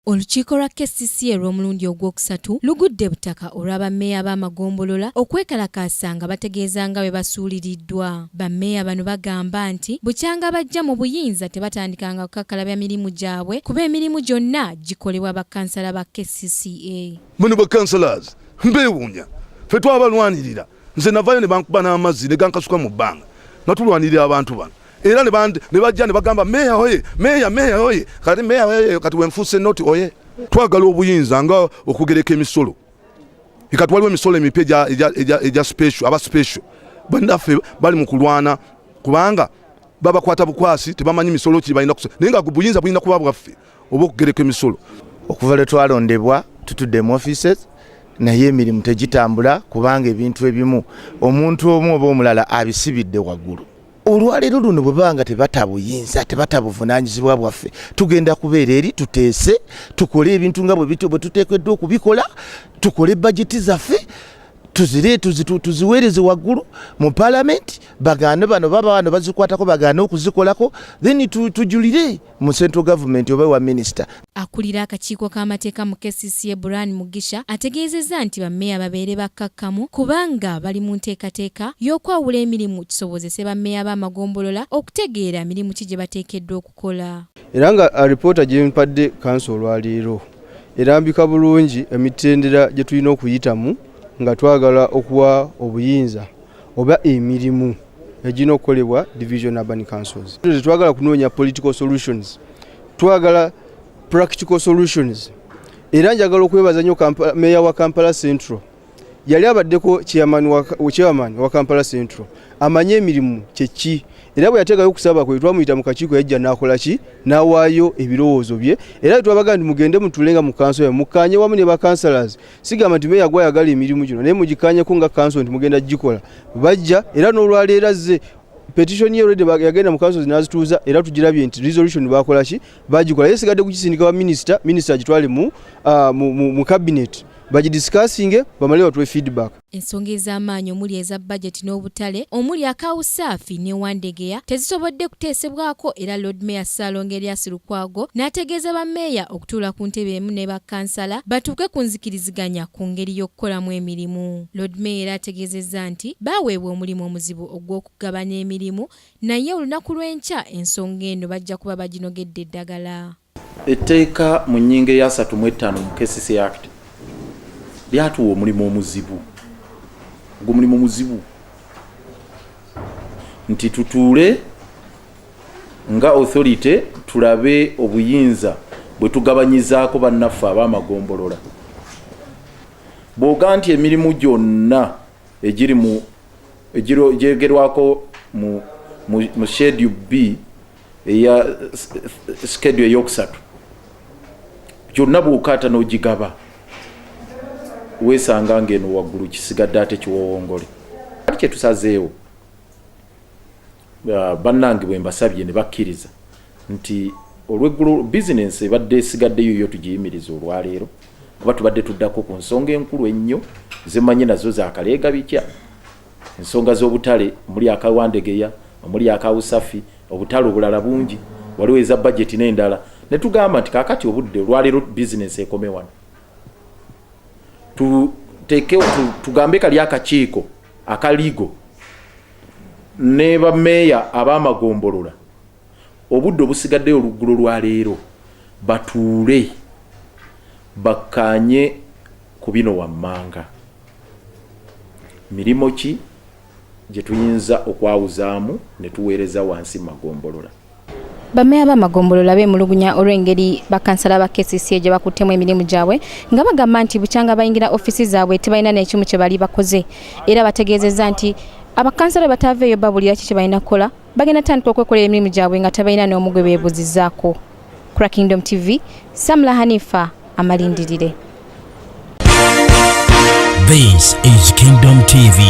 Olukiiko lwa KCCA olw'omulundi ogwokusatu lugudde butaka olw'abammeeya b'amagombolola okwekalakaasa nga bategeeza nga bwe basuuliriddwa. Bammeeya bano bagamba nti bukyanga bajja mu buyinza tebatandikanga kukakalabya mirimu gyabwe kuba emirimu gyonna gikolebwa bakansala ba KCCA. Muno bakansalazi mbeewuunya ffe twabalwanirira nze navayo ne bankuba n'amazzi ne gankasuka mu bbanga nga tulwanirira abantu bano. Era ne bajja ne bagamba meya hoye kati meya hoye kati wenfuuse noti oye twagala obuyinza nga okugereka emisolo kati waliwo emisolo emipya eja special aba special bannaffe bali mu kulwana kubanga babakwata bukwasi tebamanyi misolo ki balina kusola naye nga buyinza bulina kuba bwaffe oba okugereka emisolo. Okuva lwe twalondebwa tutudde mu offices naye emirimu tegitambula kubanga ebintu ebimu omuntu omu oba omulala abisibidde waggulu. Olwaleero luno bwe banga tebatabuyinza tebatabuvunaanyizibwa bwaffe tugenda kubeera eri tuteese tukole ebintu nga bwe tuteekeddwa okubikola tukole bajeti zaffe tuziweereze waggulu mu parliament bagaane bano baba bano bazikwatako bagaane okuzikolako then tujulire mu central government oba wa minister. Akulira akakiiko k'amateeka mu KCCA Brian Mugisha ategeezezza nti bammeeya babeere bakkakkamu kubanga bali mu nteekateeka y'okwawula emirimu kisobozese bammeeya b'amagombolola okutegeera mirimu ki gye bateekeddwa okukola. Era nga alipoota gye mpadde kanso olwaleero erambika bulungi emitendera gye tulina okuyitamu nga twagala okuwa obuyinza oba emirimu egina okukolebwa division urban councils. Twagala kunoonya political solutions, twagala practical solutions. Era njagala okwebaza nnyo meya wa Kampala Central yali abaddeko chairman wa Kampala Central amanye emirimu kyeki era bwe yateekayo okusaba kwe twamuyita mu kakiiko yajja n'akola ki n'awaayo ebirowoozo bye era twabaga nti mugende mutulenga mu kanso ya mukanye wamu ne bakansalas sigamba nti meya gwayagala emirimu gino naye mugikanyeko nga kanso nti mugenda gikola bajja era n'olwaleero azze petition ye already yagenda mu kanso zinazituuza era tugirabye nti resolution bakola ki bagikola yesigadde kukisindika wa minister agitwale mu cabinet bagidiscussinge bamale batwe feedback. Ensonga ez'amaanyi omuli eza budget n'obutale omuli akawusaafi ne Wandegeya tezisobodde kuteesebwako era Lord Mayor Ssaalongo Erias Lukwago n'ategeeza bammeeya okutuula ku ntebe emu ne bakansala batuuke ku nzikiriziganya ku ngeri y'okukolamu emirimu. Lord Mayor era ategeezezza nti baaweebwa omulimu omuzibu ogw'okugabanya emirimu naye olunaku lw'enkya ensonga eno bajja kuba baginogedde eddagala. Etteeka mu nnyingo eya 35 mu KCCA Act lyatuwa omulimu omuzibu gw'omulimu muzibu nti tutuule nga authority tulabe obuyinza bwe tugabanyizaako bannaffe ab'amagombolola. Bw'oga nti emirimu gyonna egyegerwako mu schedule B eya schedule eyokusatu gyonna bw'okaata n'ogigaba weesanga ng'eno waggulu kisigadde ate kiwowongole. Kati kye tusazeewo bannange bwe mbasabye ne bakkiriza nti olw'eggulu bizinensi ebadde esigaddeyo yo tugiyimiriza olwaleero kuba tubadde tuddako ku nsonga enkulu ennyo zemanyi nazo zaakaleega bitya ensonga z'obutale omuli akawandegeya omuli akawusafi obutale obulala bungi waliwo eza bajeti n'endala ne tugamba nti kaakati obudde olwaleero bizinensi ekome wano tugambe kali akakiiko akaligo ne bammeeya ab'amagombolola obudde obusigaddeyo oluggulo lwa leero batuule bakkaanye ku bino wammanga mirimo ki gye tuyinza okwawuzaamu ne tuweereza wansi magombolola. Bammeeya b'amagombolola beemulugunya olw'engeri bakansala ba KCCA gye bakuttemu emirimu gyabwe nga bagamba nti bukyanga bayingira ofisi zaabwe tebalina n'ekimu kye bali bakoze era bategeezezza nti abakansala bataaveeyo babulira ki kye balina kukola bagenda tandika okwekolera emirimu gyabwe nga tebalina n'omu gwe beebuuzizaako. Kura Kingdom TV, Samla Hanifa amalindirire. This is Kingdom TV.